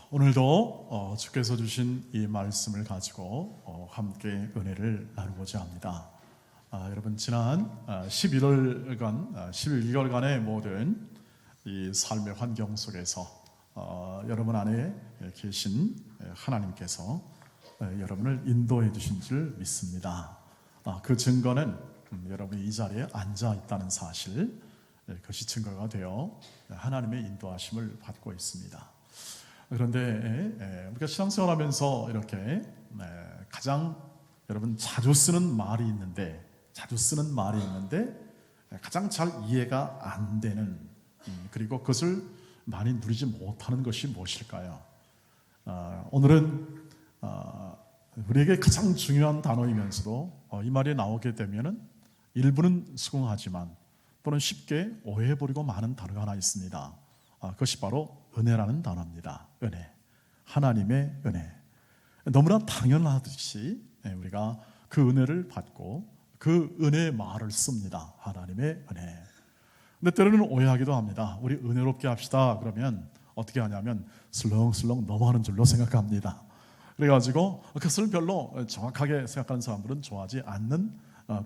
오늘도 주께서 주신 이 말씀을 가지고 함께 은혜를 나누고자 합니다. 여러분 지난 11개월간의 모든 이 삶의 환경 속에서 여러분 안에 계신 하나님께서 여러분을 인도해 주신 줄 믿습니다. 그 증거는 여러분이 이 자리에 앉아 있다는 사실, 그것이 증거가 되어 하나님의 인도하심을 받고 있습니다. 그런데 우리가 신앙생활하면서 이렇게 가장 여러분 자주 쓰는 말이 있는데 가장 잘 이해가 안 되는, 그리고 그것을 많이 누리지 못하는 것이 무엇일까요? 오늘은 우리에게 가장 중요한 단어이면서도 이 말이 나오게 되면은 일부는 수긍하지만 또는 쉽게 오해해버리고 마는 단어가 하나 있습니다. 그것이 바로 은혜라는 단어입니다. 은혜, 하나님의 은혜. 너무나 당연하듯이 우리가 그 은혜를 받고 그 은혜의 말을 씁니다. 하나님의 은혜. 근데 때로는 오해하기도 합니다. 우리 은혜롭게 합시다. 그러면 어떻게 하냐면 슬렁슬렁 넘어가는 줄로 생각합니다. 그래가지고 그것을 별로 정확하게 생각하는 사람들은 좋아하지 않는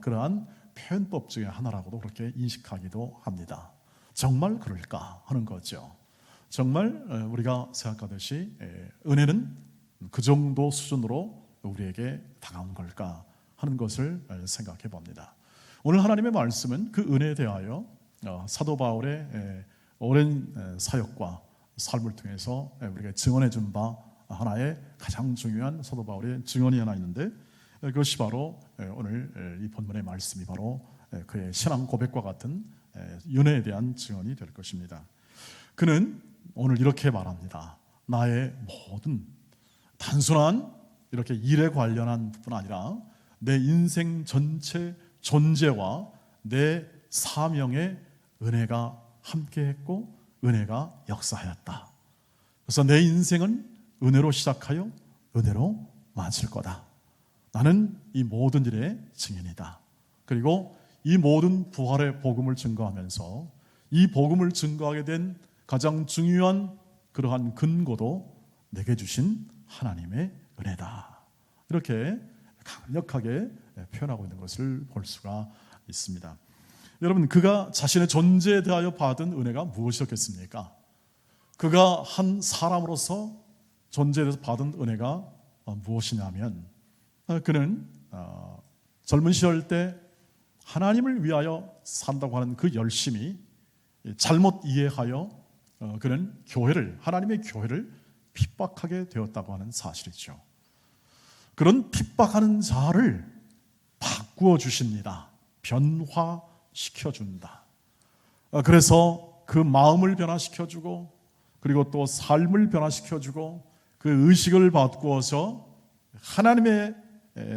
그러한 표현법 중에 하나라고도 그렇게 인식하기도 합니다. 정말 그럴까 하는 거죠. 정말 우리가 생각하듯이 은혜는 그 정도 수준으로 우리에게 다가온 걸까 하는 것을 생각해 봅니다. 오늘 하나님의 말씀은 그 은혜에 대하여 사도 바울의 오랜 사역과 삶을 통해서 우리가 증언해 준 바 하나의 가장 중요한 사도 바울의 증언이 하나 있는데, 그것이 바로 오늘 이 본문의 말씀이 바로 그의 신앙 고백과 같은 은혜에 대한 증언이 될 것입니다. 그는 오늘 이렇게 말합니다. 나의 모든 단순한 이렇게 일에 관련한 뿐 아니라 내 인생 전체 존재와 내 사명에 은혜가 함께했고 은혜가 역사하였다. 그래서 내 인생은 은혜로 시작하여 은혜로 마칠 거다. 나는 이 모든 일의 증인이다. 그리고 이 모든 부활의 복음을 증거하면서 이 복음을 증거하게 된 가장 중요한 그러한 근거도 내게 주신 하나님의 은혜다. 이렇게 강력하게 표현하고 있는 것을 볼 수가 있습니다. 여러분, 그가 자신의 존재에 대하여 받은 은혜가 무엇이었겠습니까? 그가 한 사람으로서 존재에 대해서 받은 은혜가 무엇이냐면, 그는 젊은 시절 때 하나님을 위하여 산다고 하는 그 열심이 잘못 이해하여 그는 하나님의 교회를 핍박하게 되었다고 하는 사실이죠. 그런 핍박하는 자를 바꾸어 주십니다. 변화시켜 준다. 그래서 그 마음을 변화시켜주고, 그리고 또 삶을 변화시켜주고, 그 의식을 바꾸어서 하나님의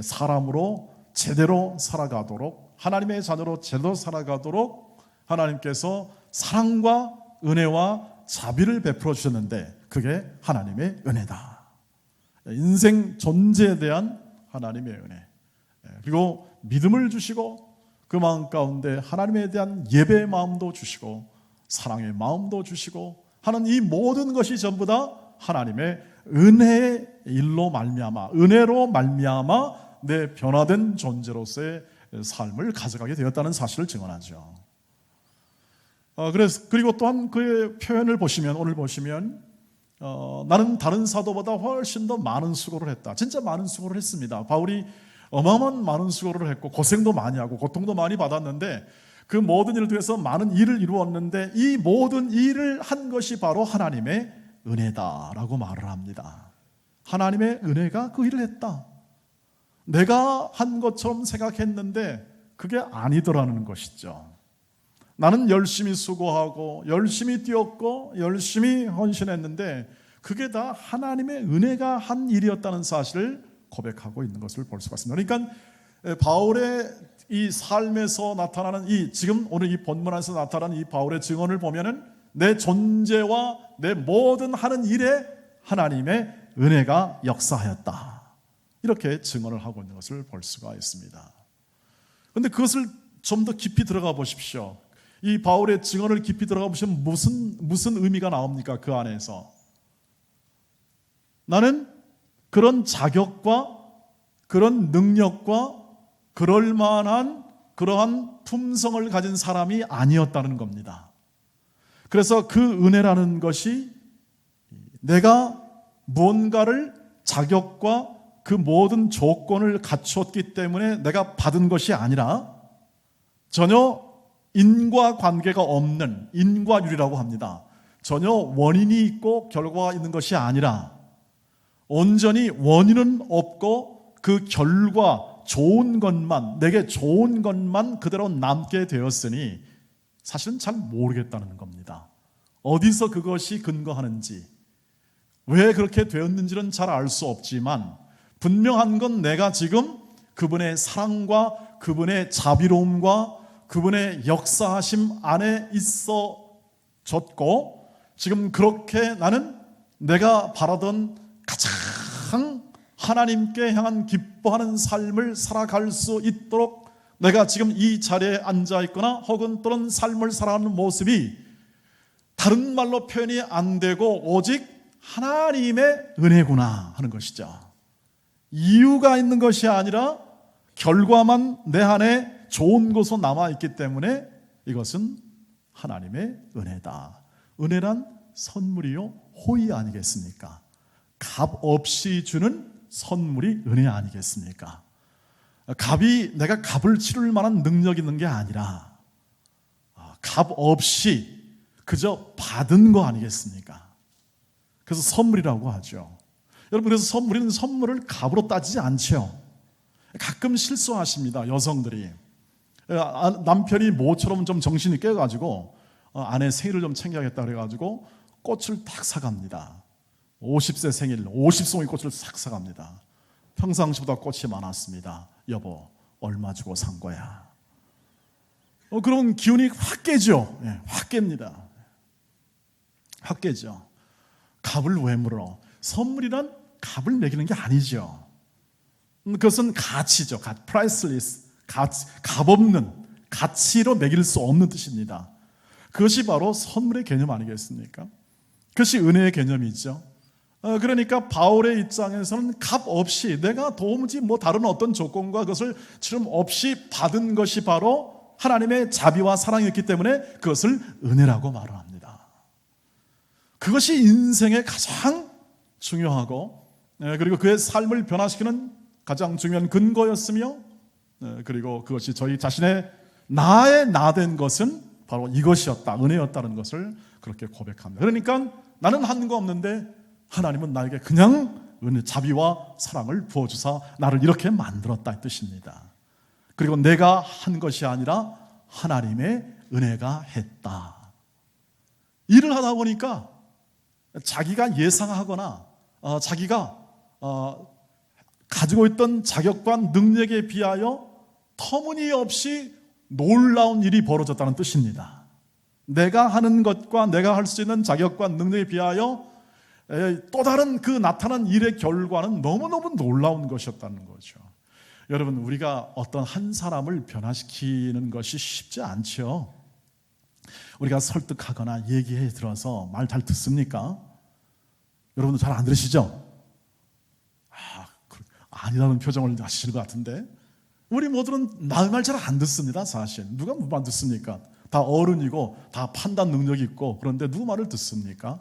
사람으로 제대로 살아가도록, 하나님의 자녀로 제대로 살아가도록 하나님께서 사랑과 은혜와 자비를 베풀어 주셨는데, 그게 하나님의 은혜다. 인생 존재에 대한 하나님의 은혜, 그리고 믿음을 주시고 그 마음 가운데 하나님에 대한 예배의 마음도 주시고 사랑의 마음도 주시고 하는 이 모든 것이 전부 다 하나님의 은혜의 일로 말미암아, 은혜로 말미암아 내 변화된 존재로서의 삶을 가져가게 되었다는 사실을 증언하죠. 그리고 또한 그의 표현을 보시면, 오늘 보시면 나는 다른 사도보다 훨씬 더 많은 수고를 했다. 진짜 많은 수고를 했습니다. 바울이 어마어마한 많은 수고를 했고 고생도 많이 하고 고통도 많이 받았는데, 그 모든 일을 통해서 많은 일을 이루었는데 이 모든 일을 한 것이 바로 하나님의 은혜다라고 말을 합니다. 하나님의 은혜가 그 일을 했다. 내가 한 것처럼 생각했는데 그게 아니더라는 것이죠. 나는 열심히 수고하고 열심히 뛰었고 열심히 헌신했는데 그게 다 하나님의 은혜가 한 일이었다는 사실을 고백하고 있는 것을 볼 수가 있습니다. 그러니까 바울의 이 삶에서 나타나는 지금 오늘 이 본문 안에서 나타나는 이 바울의 증언을 보면은 내 존재와 내 모든 하는 일에 하나님의 은혜가 역사하였다. 이렇게 증언을 하고 있는 것을 볼 수가 있습니다. 그런데 그것을 좀 더 깊이 들어가 보십시오. 이 바울의 증언을 깊이 들어가 보시면 무슨 의미가 나옵니까? 그 안에서 나는 그런 자격과 그런 능력과 그럴 만한 그러한 품성을 가진 사람이 아니었다는 겁니다. 그래서 그 은혜라는 것이 내가 무언가를 자격과 그 모든 조건을 갖추었기 때문에 내가 받은 것이 아니라 전혀 인과관계가 없는 인과율이라고 합니다. 전혀 원인이 있고 결과가 있는 것이 아니라 온전히 원인은 없고 그 결과 좋은 것만, 내게 좋은 것만 그대로 남게 되었으니 사실은 잘 모르겠다는 겁니다. 어디서 그것이 근거하는지, 왜 그렇게 되었는지는 잘 알 수 없지만 분명한 건 내가 지금 그분의 사랑과 그분의 자비로움과 그분의 역사하심 안에 있어졌고, 지금 그렇게 나는 내가 바라던 가장 하나님께 향한 기뻐하는 삶을 살아갈 수 있도록 내가 지금 이 자리에 앉아 있거나 혹은 또는 삶을 살아가는 모습이 다른 말로 표현이 안 되고 오직 하나님의 은혜구나 하는 것이죠. 이유가 있는 것이 아니라 결과만 내 안에 좋은 것으로 남아있기 때문에 이것은 하나님의 은혜다. 은혜란 선물이요 호의 아니겠습니까? 값 없이 주는 선물이 은혜 아니겠습니까? 내가 값을 치를 만한 능력이 있는 게 아니라 값 없이 그저 받은 거 아니겠습니까? 그래서 선물이라고 하죠. 여러분, 그래서 우리는 선물을 값으로 따지지 않죠. 가끔 실수하십니다, 여성들이. 남편이 모처럼 좀 정신이 깨가지고 아내 생일을 좀 챙겨야겠다 그래가지고 꽃을 딱 사갑니다. 50세 생일 50송이 꽃을 싹 사갑니다. 평상시보다 꽃이 많았습니다. 여보, 얼마 주고 산 거야? 그러면 기운이 확 깨죠. 확 깹니다. 확 깨죠. 값을 왜 물어? 선물이란 값을 매기는 게 아니죠. 그것은 가치죠. priceless, 값 없는, 가치로 매길 수 없는 뜻입니다. 그것이 바로 선물의 개념 아니겠습니까? 그것이 은혜의 개념이죠. 그러니까 바울의 입장에서는 값 없이 내가 도무지 다른 어떤 조건과 그것을 치름 없이 받은 것이 바로 하나님의 자비와 사랑이었기 때문에 그것을 은혜라고 말을 합니다. 그것이 인생의 가장 중요하고 그리고 그의 삶을 변화시키는 가장 중요한 근거였으며 그리고 그것이 저희 자신의 나의 나된 것은 바로 이것이었다, 은혜였다는 것을 그렇게 고백합니다. 그러니까 나는 한 거 없는데 하나님은 나에게 그냥 은혜, 자비와 사랑을 부어주사 나를 이렇게 만들었다 이 뜻입니다. 그리고 내가 한 것이 아니라 하나님의 은혜가 했다. 일을 하다 보니까 자기가 예상하거나 자기가 가지고 있던 자격과 능력에 비하여 터무니없이 놀라운 일이 벌어졌다는 뜻입니다. 내가 하는 것과 내가 할 수 있는 자격과 능력에 비하여 또 다른 그 나타난 일의 결과는 너무너무 놀라운 것이었다는 거죠. 여러분, 우리가 어떤 한 사람을 변화시키는 것이 쉽지 않죠. 우리가 설득하거나 얘기해 들어서 말 잘 듣습니까? 여러분도 잘 안 들으시죠? 아니라는 표정을 하시는 것 같은데 우리 모두는 말 잘 안 듣습니다. 사실 누가 말 듣습니까? 다 어른이고 다 판단 능력이 있고 그런데 누구 말을 듣습니까?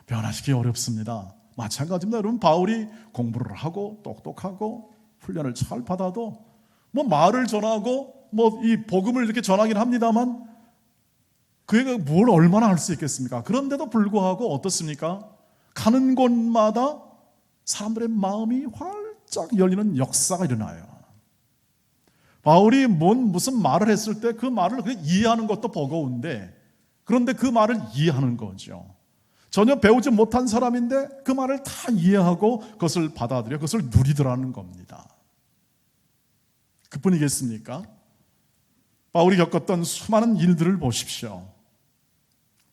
변화시키기 어렵습니다. 마찬가지입니다. 여러분, 바울이 공부를 하고 똑똑하고 훈련을 잘 받아도 말을 전하고 이 복음을 이렇게 전하긴 합니다만 그애가 뭘 얼마나 할 수 있겠습니까? 그런데도 불구하고 어떻습니까? 가는 곳마다 사람들의 마음이 활짝 열리는 역사가 일어나요. 바울이 무슨 말을 했을 때 그 말을 그냥 이해하는 것도 버거운데 그런데 그 말을 이해하는 거죠. 전혀 배우지 못한 사람인데 그 말을 다 이해하고 그것을 받아들여 그것을 누리더라는 겁니다. 그뿐이겠습니까? 바울이 겪었던 수많은 일들을 보십시오.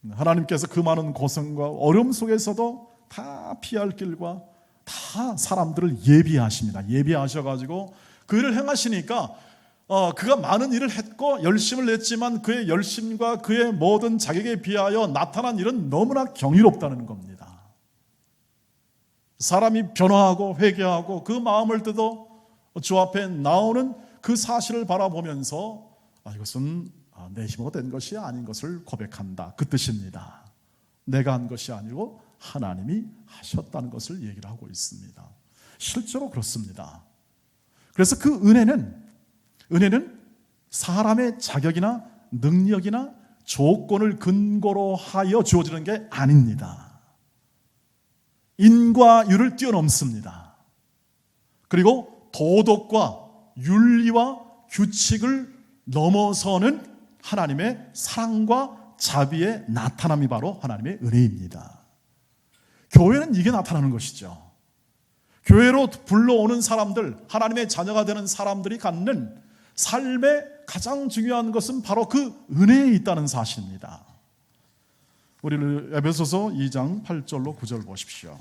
하나님께서 그 많은 고생과 어려움 속에서도 다 피할 길과 다 사람들을 예비하십니다. 예비하셔가지고 그 일을 행하시니까 그가 많은 일을 했고 열심을 냈지만 그의 열심과 그의 모든 자격에 비하여 나타난 일은 너무나 경이롭다는 겁니다. 사람이 변화하고 회개하고 그 마음을 뜯어 주 앞에 나오는 그 사실을 바라보면서 이것은 내 힘으로 된 것이 아닌 것을 고백한다, 그 뜻입니다. 내가 한 것이 아니고 하나님이 하셨다는 것을 얘기를 하고 있습니다. 실제로 그렇습니다. 그래서 그 은혜는 사람의 자격이나 능력이나 조건을 근거로 하여 주어지는 게 아닙니다. 인과 유를 뛰어넘습니다. 그리고 도덕과 윤리와 규칙을 넘어서는 하나님의 사랑과 자비의 나타남이 바로 하나님의 은혜입니다. 교회는 이게 나타나는 것이죠. 교회로 불러오는 사람들, 하나님의 자녀가 되는 사람들이 갖는 삶의 가장 중요한 것은 바로 그 은혜에 있다는 사실입니다. 우리를 에베소서 2장 8절로 9절 보십시오.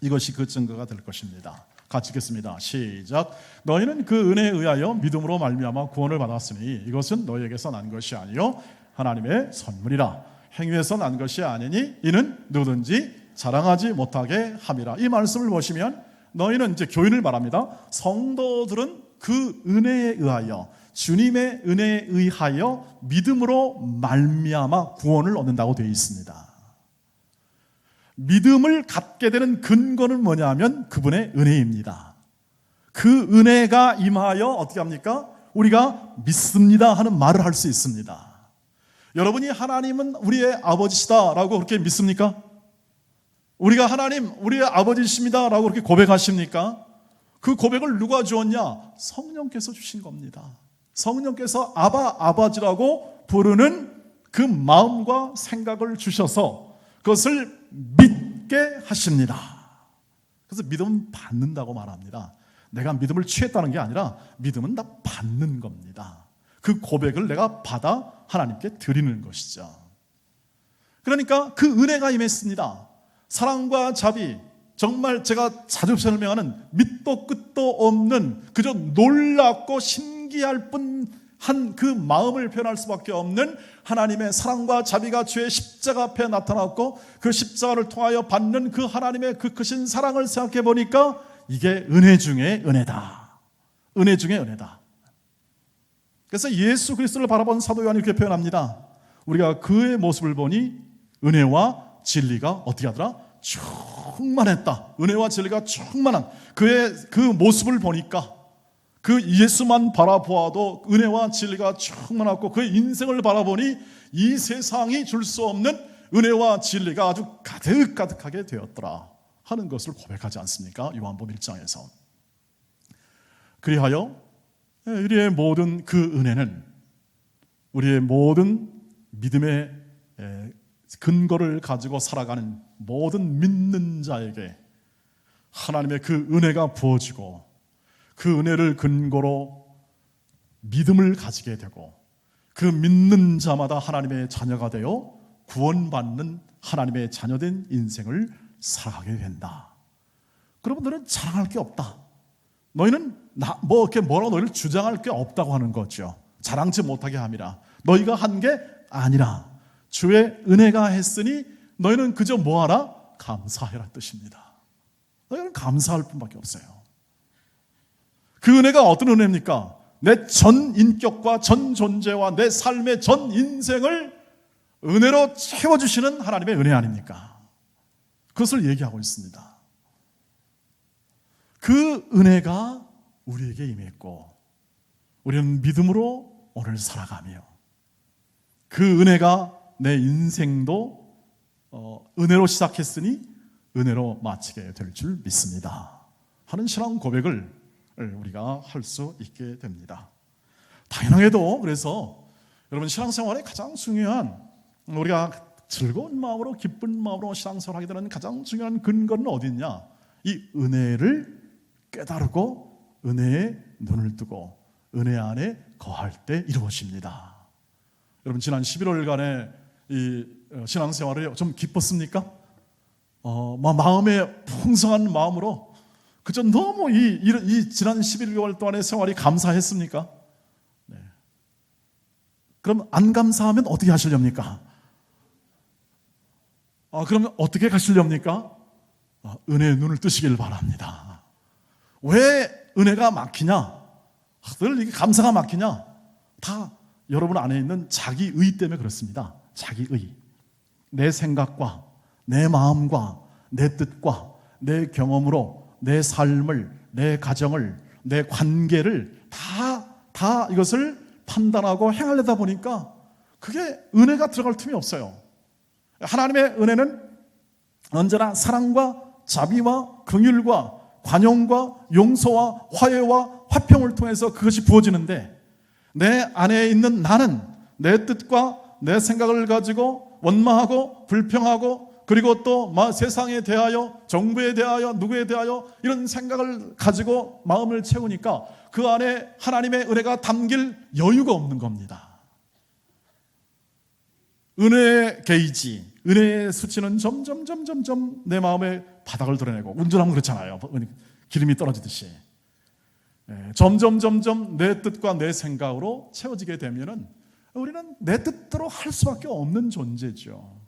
이것이 그 증거가 될 것입니다. 같이 읽겠습니다. 시작. 너희는 그 은혜에 의하여 믿음으로 말미암아 구원을 받았으니 이것은 너희에게서 난 것이 아니요 하나님의 선물이라. 행위에서 난 것이 아니니 이는 누구든지 자랑하지 못하게 함이라. 이 말씀을 보시면 너희는 이제 교인을 말합니다. 성도들은 그 은혜에 의하여, 주님의 은혜에 의하여 믿음으로 말미암아 구원을 얻는다고 되어 있습니다. 믿음을 갖게 되는 근거는 뭐냐면 그분의 은혜입니다. 그 은혜가 임하여 어떻게 합니까? 우리가 믿습니다 하는 말을 할 수 있습니다. 여러분이 하나님은 우리의 아버지시다라고 그렇게 믿습니까? 우리가 하나님 우리의 아버지십니다 라고 그렇게 고백하십니까? 그 고백을 누가 주었냐? 성령께서 주신 겁니다. 성령께서 아바 아버지라고 부르는 그 마음과 생각을 주셔서 그것을 믿게 하십니다. 그래서 믿음은 받는다고 말합니다. 내가 믿음을 취했다는 게 아니라 믿음은 다 받는 겁니다. 그 고백을 내가 받아 하나님께 드리는 것이죠. 그러니까 그 은혜가 임했습니다. 사랑과 자비, 정말 제가 자주 설명하는 밑도 끝도 없는 그저 놀랍고 신기할 뿐한 그 마음을 표현할 수밖에 없는 하나님의 사랑과 자비가 주의 십자가 앞에 나타났고 그 십자가를 통하여 받는 그 하나님의 그 크신 사랑을 생각해 보니까 이게 은혜 중에 은혜다. 은혜 중에 은혜다. 그래서 예수 그리스도를 바라본 사도 요한이 이렇게 표현합니다. 우리가 그의 모습을 보니 은혜와 진리가 어떻게 하더라? 충만했다. 은혜와 진리가 충만한 그의 그 모습을 보니까 그 예수만 바라보아도 은혜와 진리가 충만하고 그의 인생을 바라보니 이 세상이 줄 수 없는 은혜와 진리가 아주 가득가득하게 되었더라 하는 것을 고백하지 않습니까? 요한복음 1장에서. 그리하여 우리의 모든 그 은혜는 우리의 모든 믿음의 근거를 가지고 살아가는 모든 믿는 자에게 하나님의 그 은혜가 부어지고 그 은혜를 근거로 믿음을 가지게 되고 그 믿는 자마다 하나님의 자녀가 되어 구원받는 하나님의 자녀된 인생을 살아가게 된다. 그러면 너는 자랑할 게 없다. 너희는 이렇게 뭐라고 너희를 주장할 게 없다고 하는 거죠. 자랑치 못하게 함이라. 너희가 한 게 아니라 주의 은혜가 했으니 너희는 그저 뭐하라? 감사해라 뜻입니다. 너희는 감사할 뿐밖에 없어요. 그 은혜가 어떤 은혜입니까? 내 전 인격과 전 존재와 내 삶의 전 인생을 은혜로 채워주시는 하나님의 은혜 아닙니까? 그것을 얘기하고 있습니다. 그 은혜가 우리에게 임했고 우리는 믿음으로 오늘 살아가며 그 은혜가 내 인생도 은혜로 시작했으니 은혜로 마치게 될 줄 믿습니다 하는 신앙 고백을 우리가 할 수 있게 됩니다. 당연하게도 그래서 여러분 신앙생활에 가장 중요한 우리가 즐거운 마음으로 기쁜 마음으로 신앙생활하게 되는 가장 중요한 근거는 어디 있냐? 이 은혜를 깨달고 은혜에 눈을 뜨고 은혜 안에 거할 때 이루어집니다. 여러분 지난 11월간의 이 신앙생활을 좀 기뻤습니까? 마음에 풍성한 마음으로 그저 너무 이 지난 11개월 동안의 생활이 감사했습니까? 네. 그럼 안 감사하면 어떻게 하시렵니까? 그러면 어떻게 가시렵니까? 은혜의 눈을 뜨시길 바랍니다. 왜 은혜가 막히냐? 늘 이게 감사가 막히냐? 다 여러분 안에 있는 자기의 때문에 그렇습니다. 자기의. 내 생각과 내 마음과 내 뜻과 내 경험으로 내 삶을, 내 가정을, 내 관계를 다 이것을 판단하고 행하려다 보니까 그게 은혜가 들어갈 틈이 없어요. 하나님의 은혜는 언제나 사랑과 자비와 긍휼과 관용과 용서와 화해와 화평을 통해서 그것이 부어지는데, 내 안에 있는 나는 내 뜻과 내 생각을 가지고 원망하고 불평하고, 그리고 또 세상에 대하여, 정부에 대하여, 누구에 대하여 이런 생각을 가지고 마음을 채우니까 그 안에 하나님의 은혜가 담길 여유가 없는 겁니다. 은혜의 게이지, 은혜의 수치는 점점 내 마음의 바닥을 드러내고, 운전하면 그렇잖아요. 기름이 떨어지듯이. 점점 내 뜻과 내 생각으로 채워지게 되면은 우리는 내 뜻대로 할 수밖에 없는 존재죠.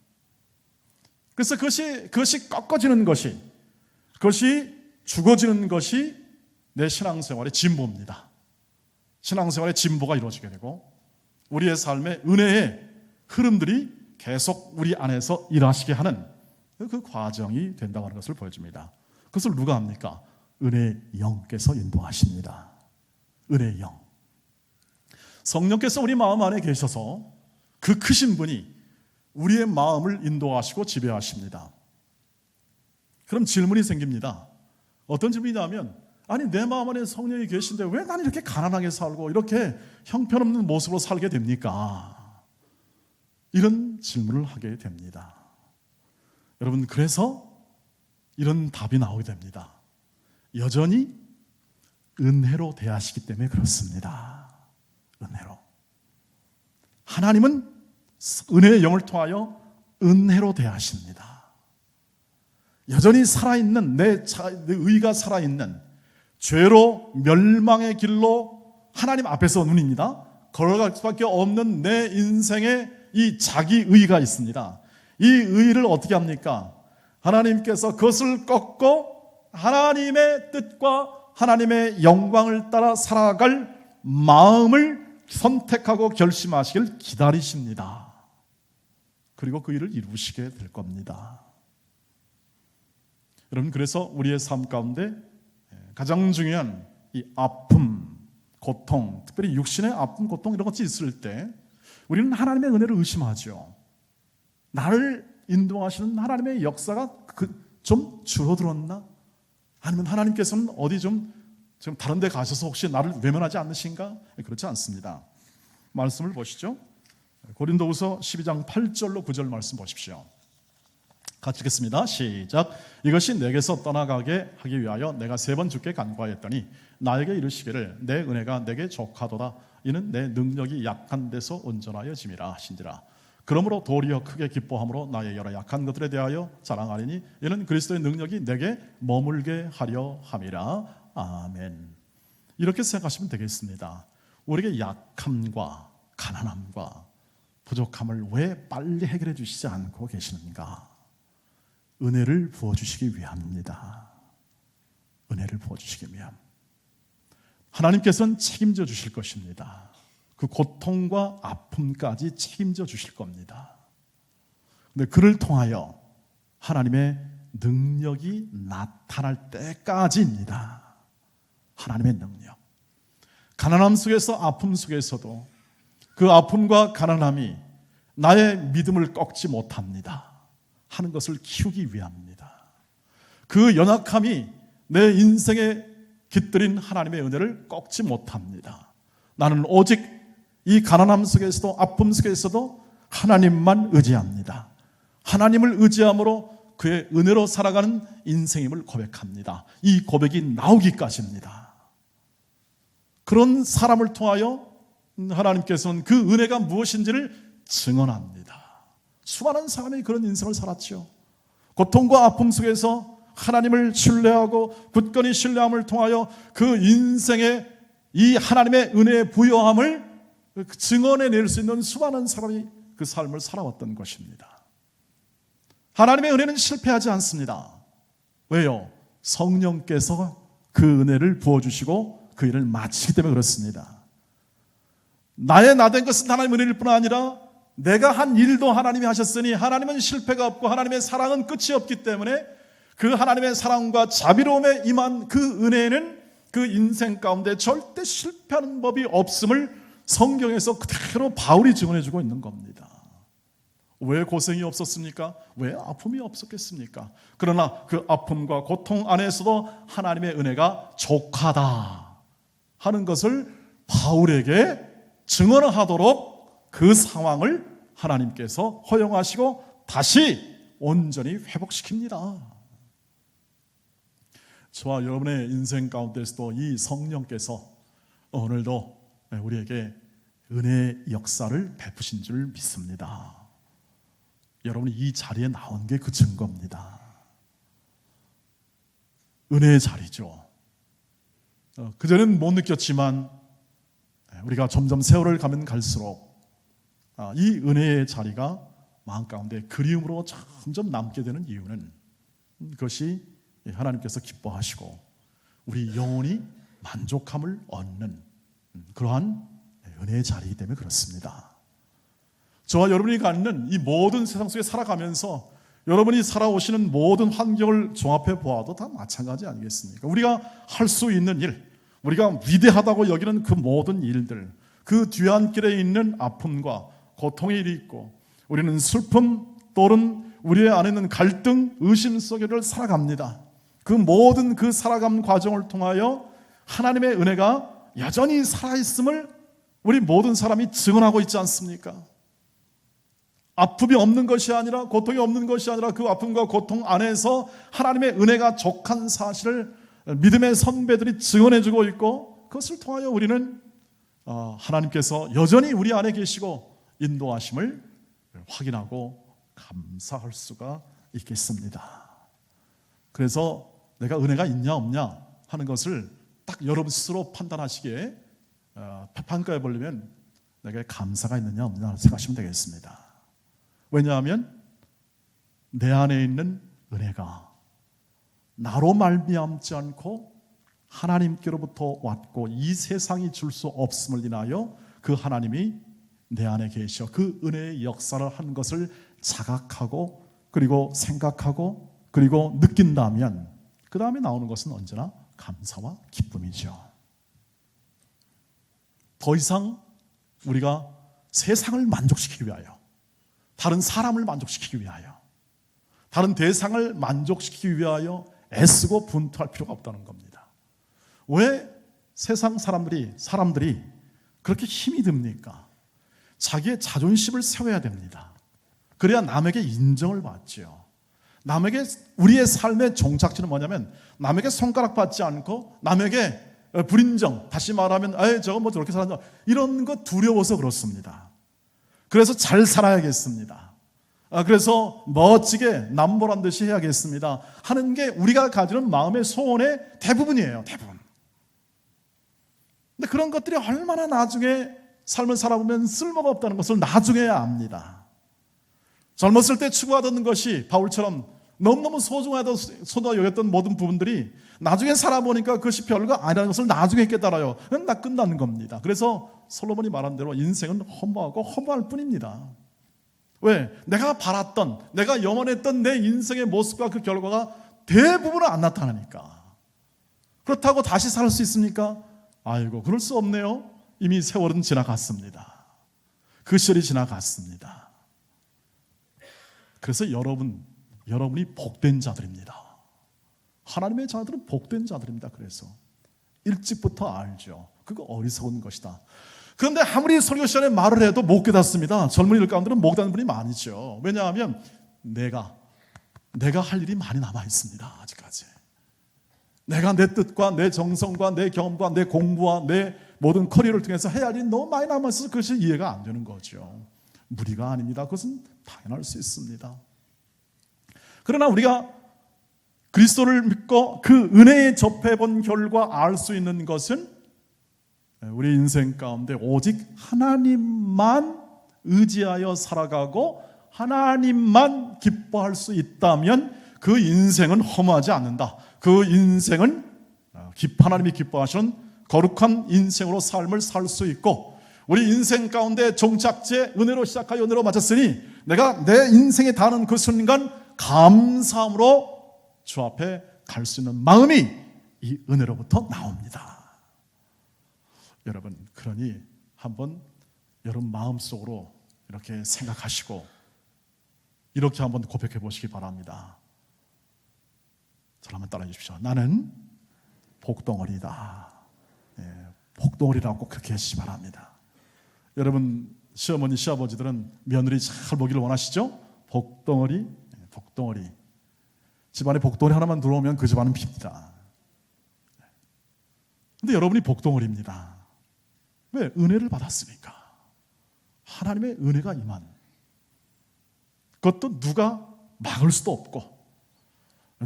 그래서 그것이 꺾어지는 것이, 그것이 죽어지는 것이 내 신앙생활의 진보입니다. 신앙생활의 진보가 이루어지게 되고, 우리의 삶의 은혜의 흐름들이 계속 우리 안에서 일하시게 하는 그 과정이 된다고 하는 것을 보여줍니다. 그것을 누가 합니까? 은혜의 영께서 인도하십니다. 은혜의 영. 성령께서 우리 마음 안에 계셔서 그 크신 분이 우리의 마음을 인도하시고 지배하십니다. 그럼 질문이 생깁니다. 어떤 질문이냐면, 아니 내 마음 안에 성령이 계신데 왜 나는 이렇게 가난하게 살고 이렇게 형편없는 모습으로 살게 됩니까? 이런 질문을 하게 됩니다. 여러분, 그래서 이런 답이 나오게 됩니다. 여전히 은혜로 대하시기 때문에 그렇습니다. 은혜로. 하나님은 은혜의 영을 통하여 은혜로 대하십니다. 여전히 살아있는 내 의가 살아있는, 죄로 멸망의 길로 하나님 앞에서 눈입니다. 걸어갈 수밖에 없는 내 인생에 이 자기의가 있습니다. 이 의를 어떻게 합니까? 하나님께서 그것을 꺾고 하나님의 뜻과 하나님의 영광을 따라 살아갈 마음을 선택하고 결심하시길 기다리십니다. 그리고 그 일을 이루시게 될 겁니다. 여러분, 그래서 우리의 삶 가운데 가장 중요한 이 아픔, 고통, 특별히 육신의 아픔, 고통 이런 것이 있을 때 우리는 하나님의 은혜를 의심하죠. 나를 인도하시는 하나님의 역사가 좀 줄어들었나? 아니면 하나님께서는 어디 좀 다른 데 가셔서 혹시 나를 외면하지 않으신가? 그렇지 않습니다. 말씀을 보시죠. 고린도후서 12장 8절로 9절 말씀 보십시오. 같이 읽겠습니다. 시작. 이것이 내게서 떠나가게 하기 위하여 내가 3번 주께 간구하였더니 나에게 이르시기를 내 은혜가 내게 족하도다. 이는 내 능력이 약한 데서 온전하여 짐이라 하신지라. 그러므로 도리어 크게 기뻐함으로 나의 여러 약한 것들에 대하여 자랑하리니 이는 그리스도의 능력이 내게 머물게 하려 함이라. 아멘. 이렇게 생각하시면 되겠습니다. 우리에게 약함과 가난함과 부족함을 왜 빨리 해결해 주시지 않고 계시는가? 은혜를 부어주시기 위함입니다. 은혜를 부어주시기 위함. 하나님께서는 책임져 주실 것입니다. 그 고통과 아픔까지 책임져 주실 겁니다. 근데 그를 통하여 하나님의 능력이 나타날 때까지입니다. 하나님의 능력. 가난함 속에서, 아픔 속에서도 그 아픔과 가난함이 나의 믿음을 꺾지 못합니다 하는 것을 키우기 위함입니다. 그 연약함이 내 인생에 깃들인 하나님의 은혜를 꺾지 못합니다. 나는 오직 이 가난함 속에서도, 아픔 속에서도 하나님만 의지합니다. 하나님을 의지함으로 그의 은혜로 살아가는 인생임을 고백합니다. 이 고백이 나오기까지입니다. 그런 사람을 통하여 하나님께서는 그 은혜가 무엇인지를 증언합니다. 수많은 사람이 그런 인생을 살았죠. 고통과 아픔 속에서 하나님을 신뢰하고 굳건히 신뢰함을 통하여 그 인생의 이 하나님의 은혜의 부여함을 증언해낼 수 있는 수많은 사람이 그 삶을 살아왔던 것입니다. 하나님의 은혜는 실패하지 않습니다. 왜요? 성령께서 그 은혜를 부어주시고 그 일을 마치기 때문에 그렇습니다. 나의 나된 것은 하나님의 은혜일 뿐 아니라 내가 한 일도 하나님이 하셨으니 하나님은 실패가 없고 하나님의 사랑은 끝이 없기 때문에 그 하나님의 사랑과 자비로움에 임한 그 은혜는 그 인생 가운데 절대 실패하는 법이 없음을 성경에서 그대로 바울이 증언해주고 있는 겁니다. 왜 고생이 없었습니까? 왜 아픔이 없었겠습니까? 그러나 그 아픔과 고통 안에서도 하나님의 은혜가 족하다 하는 것을 바울에게 증언하도록 그 상황을 하나님께서 허용하시고 다시 온전히 회복시킵니다. 저와 여러분의 인생 가운데서도 이 성령께서 오늘도 우리에게 은혜의 역사를 베푸신 줄 믿습니다. 여러분이 이 자리에 나온 게 그 증거입니다. 은혜의 자리죠. 그전에는 못 느꼈지만 우리가 점점 세월을 가면 갈수록 이 은혜의 자리가 마음 가운데 그리움으로 점점 남게 되는 이유는 그것이 하나님께서 기뻐하시고 우리 영혼이 만족함을 얻는 그러한 은혜의 자리이기 때문에 그렇습니다. 저와 여러분이 갖는 이 모든 세상 속에 살아가면서 여러분이 살아오시는 모든 환경을 종합해 보아도 다 마찬가지 아니겠습니까? 우리가 할 수 있는 일, 우리가 위대하다고 여기는 그 모든 일들, 그 뒤안길에 있는 아픔과 고통의 일이 있고 우리는 슬픔 또는 우리 안에 있는 갈등, 의심 속에를 살아갑니다. 그 모든 그 살아감 과정을 통하여 하나님의 은혜가 여전히 살아있음을 우리 모든 사람이 증언하고 있지 않습니까? 아픔이 없는 것이 아니라 고통이 없는 것이 아니라 그 아픔과 고통 안에서 하나님의 은혜가 족한 사실을 믿음의 선배들이 증언해주고 있고 그것을 통하여 우리는 하나님께서 여전히 우리 안에 계시고 인도하심을 확인하고 감사할 수가 있겠습니다. 그래서 내가 은혜가 있냐 없냐 하는 것을 딱 여러분 스스로 판단하시기에 평가해 보려면 내게 감사가 있느냐 없느냐 생각하시면 되겠습니다. 왜냐하면 내 안에 있는 은혜가 나로 말미암지 않고 하나님께로부터 왔고 이 세상이 줄 수 없음을 인하여 그 하나님이 내 안에 계셔 그 은혜의 역사를 한 것을 자각하고 그리고 생각하고 그리고 느낀다면 그 다음에 나오는 것은 언제나 감사와 기쁨이죠. 더 이상 우리가 세상을 만족시키기 위하여 다른 사람을 만족시키기 위하여 다른 대상을 만족시키기 위하여 애쓰고 분투할 필요가 없다는 겁니다. 왜 세상 사람들이 그렇게 힘이 듭니까? 자기의 자존심을 세워야 됩니다. 그래야 남에게 인정을 받죠. 남에게 우리의 삶의 종착지는 뭐냐면 남에게 손가락 받지 않고 남에게 불인정, 다시 말하면 저거 뭐 저렇게 살았나 이런 거 두려워서 그렇습니다. 그래서 잘 살아야겠습니다. 그래서 멋지게 남보란 듯이 해야겠습니다 하는 게 우리가 가지는 마음의 소원의 대부분이에요. 대부분. 근데 그런 것들이 얼마나 나중에 삶을 살아보면 쓸모가 없다는 것을 나중에야 압니다. 젊었을 때 추구하던 것이 바울처럼 너무너무 소중하다 여겼던 모든 부분들이 나중에 살아보니까 그것이 별거 아니라는 것을 나중에 깨달아요. 그럼 다 끝나는 겁니다. 그래서 솔로몬이 말한 대로 인생은 허무하고 허무할 뿐입니다. 왜? 내가 바랐던, 내가 염원했던 내 인생의 모습과 그 결과가 대부분은 안 나타나니까. 그렇다고 다시 살 수 있습니까? 아이고, 그럴 수 없네요. 이미 세월은 지나갔습니다. 그 시절이 지나갔습니다. 그래서 여러분이 복된 자들입니다. 하나님의 자들은 복된 자들입니다. 그래서 일찍부터 알죠. 그거 어리석은 것이다. 그런데 아무리 설교 시간에 말을 해도 못 깨닫습니다. 젊은이들 가운데는 못 깨닫는 분이 많으죠. 왜냐하면 내가 할 일이 많이 남아 있습니다. 아직까지. 내가 내 뜻과 내 정성과 내 경험과 내 공부와 내 모든 커리어를 통해서 해야 할 일이 너무 많이 남아있어서 그것이 이해가 안 되는 거죠. 무리가 아닙니다. 그것은 당연할 수 있습니다. 그러나 우리가 그리스도를 믿고 그 은혜에 접해본 결과 알 수 있는 것은 우리 인생 가운데 오직 하나님만 의지하여 살아가고 하나님만 기뻐할 수 있다면 그 인생은 허무하지 않는다. 그 인생은 하나님이 기뻐하시는 거룩한 인생으로 삶을 살 수 있고, 우리 인생 가운데 종착제 은혜로 시작하여 은혜로 마쳤으니 내가 내 인생에 닿는 그 순간 감사함으로 주 앞에 갈 수 있는 마음이 이 은혜로부터 나옵니다. 여러분, 그러니 한번 여러분 마음속으로 이렇게 생각하시고 이렇게 한번 고백해 보시기 바랍니다. 저를 한번 따라해 주십시오. 나는 복덩어리다. 복덩어리라고 꼭 그렇게 하시기 바랍니다. 여러분 시어머니 시아버지들은 며느리 잘 보기를 원하시죠? 복덩어리. 집안에 복덩어리 하나만 들어오면 그 집안은 핍니다. 근데 여러분이 복덩어리입니다. 왜? 은혜를 받았으니까. 하나님의 은혜가 임한, 그것도 누가 막을 수도 없고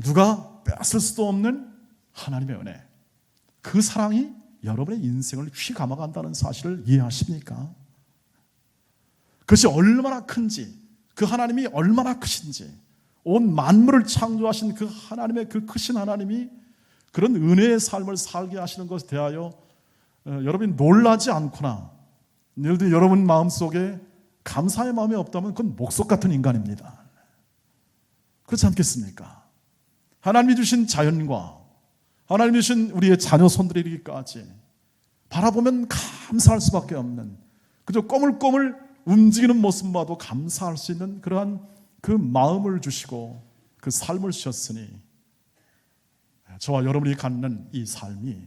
누가 뺏을 수도 없는 하나님의 은혜, 그 사랑이 여러분의 인생을 휘감아간다는 사실을 이해하십니까? 그것이 얼마나 큰지, 그 하나님이 얼마나 크신지, 온 만물을 창조하신 그 하나님의 그 크신 하나님이 그런 은혜의 삶을 살게 하시는 것에 대하여 여러분이 놀라지 않거나, 예를 들어 여러분 마음속에 감사의 마음이 없다면 그건 목석 같은 인간입니다. 그렇지 않겠습니까? 하나님이 주신 자연과 하나님이 주신 우리의 자녀 손들에 이르기까지 바라보면 감사할 수밖에 없는, 그저 꼬물꼬물 움직이는 모습 봐도 감사할 수 있는 그러한 그 마음을 주시고 그 삶을 주셨으니, 저와 여러분이 갖는 이 삶이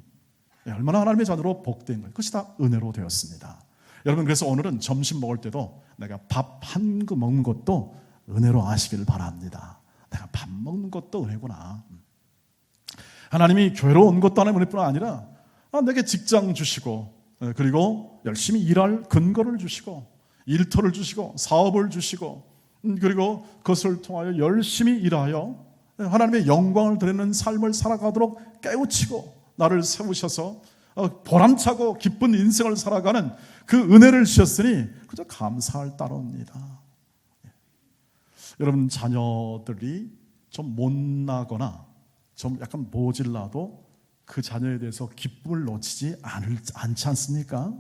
얼마나 하나님의 자녀로 복된 거예요. 그것이 다 은혜로 되었습니다. 여러분, 그래서 오늘은 점심 먹을 때도 내가 밥 한 그 먹는 것도 은혜로 아시기를 바랍니다. 내가 밥 먹는 것도 은혜구나. 하나님이 교회로 온 것도 하나님의 은혜뿐 아니라 내게 직장 주시고, 그리고 열심히 일할 근거를 주시고, 일터를 주시고, 사업을 주시고, 그리고 그것을 통하여 열심히 일하여 하나님의 영광을 드리는 삶을 살아가도록 깨우치고 나를 세우셔서 보람차고 기쁜 인생을 살아가는 그 은혜를 주셨으니 그저 감사할 따름입니다. 여러분 자녀들이 좀 못나거나 좀 약간 모질라도 그 자녀에 대해서 기쁨을 놓치지 않지 않습니까?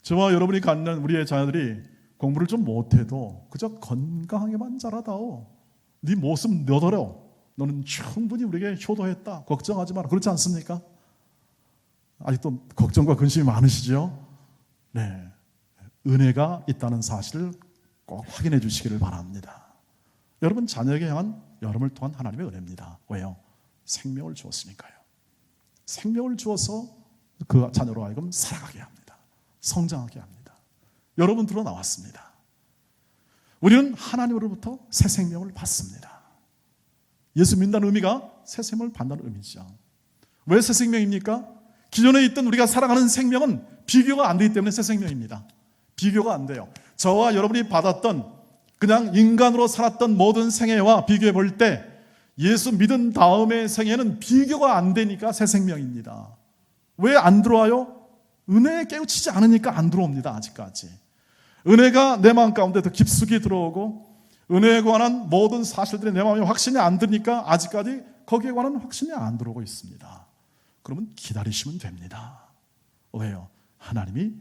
저와 여러분이 갖는 우리의 자녀들이 공부를 좀 못해도 그저 건강하게만 자라다오, 네 모습 너더러 너는 충분히 우리에게 효도했다, 걱정하지 마라, 그렇지 않습니까? 아직도 걱정과 근심이 많으시죠? 네, 은혜가 있다는 사실을 꼭 확인해 주시기를 바랍니다. 여러분 자녀에게 향한 여러분을 통한 하나님의 은혜입니다. 왜요? 생명을 주었으니까요. 생명을 주어서 그 자녀로 하여금 살아가게 합니다. 성장하게 합니다. 여러분들로 나왔습니다. 우리는 하나님으로부터 새 생명을 받습니다. 예수 믿는다는 의미가 새 생명을 받는다는 의미죠. 왜 새 생명입니까? 기존에 있던 우리가 살아가는 생명은 비교가 안 되기 때문에 새 생명입니다. 비교가 안 돼요. 저와 여러분이 받았던 그냥 인간으로 살았던 모든 생애와 비교해 볼 때 예수 믿은 다음의 생애는 비교가 안 되니까 새 생명입니다. 왜 안 들어와요? 은혜에 깨우치지 않으니까 안 들어옵니다. 아직까지 은혜가 내 마음 가운데 더 깊숙이 들어오고 은혜에 관한 모든 사실들이 내 마음에 확신이 안 드니까 아직까지 거기에 관한 확신이 안 들어오고 있습니다. 그러면 기다리시면 됩니다. 왜요? 하나님이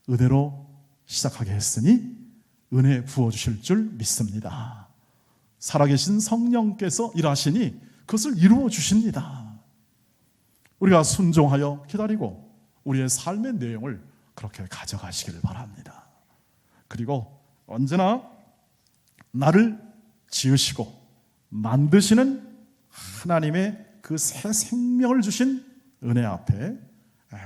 은혜로 시작하게 했으니 은혜 부어주실 줄 믿습니다. 살아계신 성령께서 일하시니 그것을 이루어 주십니다. 우리가 순종하여 기다리고 우리의 삶의 내용을 그렇게 가져가시기를 바랍니다. 그리고 언제나 나를 지으시고 만드시는 하나님의 그 새 생명을 주신 은혜 앞에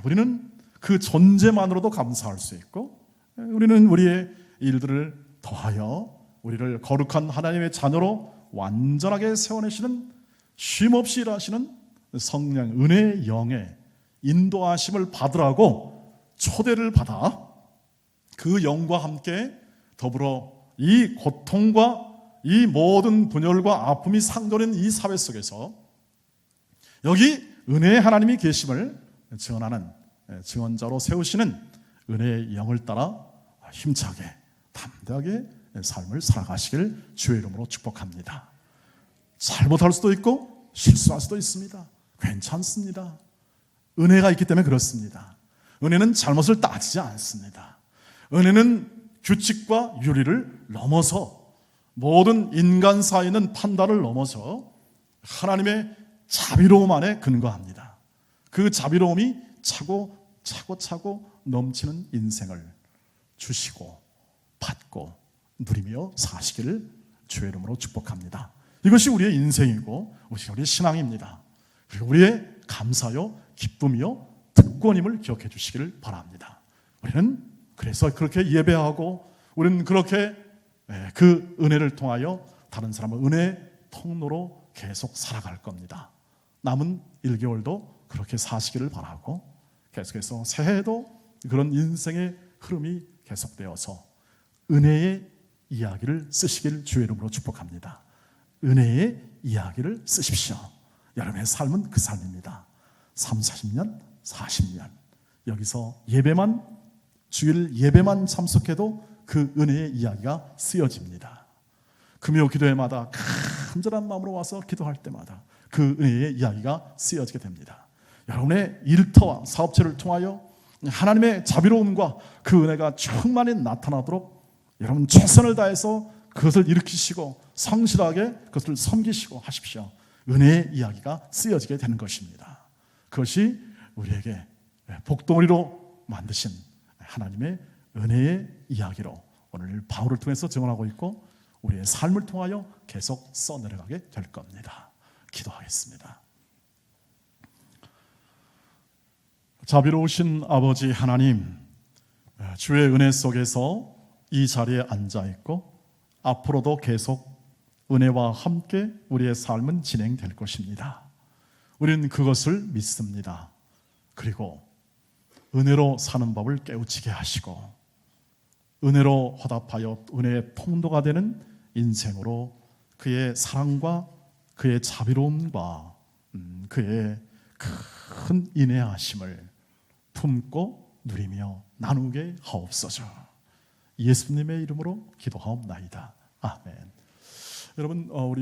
우리는 그 존재만으로도 감사할 수 있고, 우리는 우리의 일들을 더하여 우리를 거룩한 하나님의 자녀로 완전하게 세워내시는 쉼없이 일하시는 성령 은혜의 영의 인도하심을 받으라고 초대를 받아 그 영과 함께 더불어 이 고통과 이 모든 분열과 아픔이 상존하는 이 사회 속에서 여기 은혜의 하나님이 계심을 증언하는 증언자로 세우시는 은혜의 영을 따라 힘차게 담대하게 삶을 살아가시길 주의 이름으로 축복합니다. 잘못할 수도 있고 실수할 수도 있습니다. 괜찮습니다. 은혜가 있기 때문에 그렇습니다. 은혜는 잘못을 따지지 않습니다. 은혜는 규칙과 유리를 넘어서 모든 인간 사이는 판단을 넘어서 하나님의 자비로움 안에 근거합니다. 그 자비로움이 차고 넘치는 인생을 주시고 받고 누리며 사시기를 주의 이름으로 축복합니다. 이것이 우리의 인생이고 우리의 신앙입니다. 그리고 우리의 감사요 기쁨이요 특권임을 기억해 주시기를 바랍니다. 우리는 그래서 그렇게 예배하고 우리는 그렇게 그 은혜를 통하여 다른 사람을 은혜의 통로로 계속 살아갈 겁니다. 남은 1개월도 그렇게 사시기를 바라고 계속해서 새해에도 그런 인생의 흐름이 계속되어서 은혜의 이야기를 쓰시길 주의 이름으로 축복합니다. 은혜의 이야기를 쓰십시오. 여러분의 삶은 그 삶입니다. 3, 40년, 40년 여기서 주일 예배만 참석해도 그 은혜의 이야기가 쓰여집니다. 금요 기도회마다 간절한 마음으로 와서 기도할 때마다 그 은혜의 이야기가 쓰여지게 됩니다. 여러분의 일터와 사업체를 통하여 하나님의 자비로움과 그 은혜가 충만히 나타나도록 여러분 최선을 다해서 그것을 일으키시고 성실하게 그것을 섬기시고 하십시오. 은혜의 이야기가 쓰여지게 되는 것입니다. 그것이 우리에게 복덩어리로 만드신 하나님의 은혜의 이야기로 오늘 바울을 통해서 증언하고 있고 우리의 삶을 통하여 계속 써내려가게 될 겁니다. 기도하겠습니다. 자비로우신 아버지 하나님, 주의 은혜 속에서 이 자리에 앉아 있고 앞으로도 계속 은혜와 함께 우리의 삶은 진행될 것입니다. 우리는 그것을 믿습니다. 그리고 은혜로 사는 법을 깨우치게 하시고 은혜로 화답하여 은혜의 통로가 되는 인생으로 그의 사랑과 그의 자비로움과 그의 큰 인내하심을 품고 누리며 나누게 하옵소서. 예수님의 이름으로 기도하옵나이다. 아멘. 여러분 우리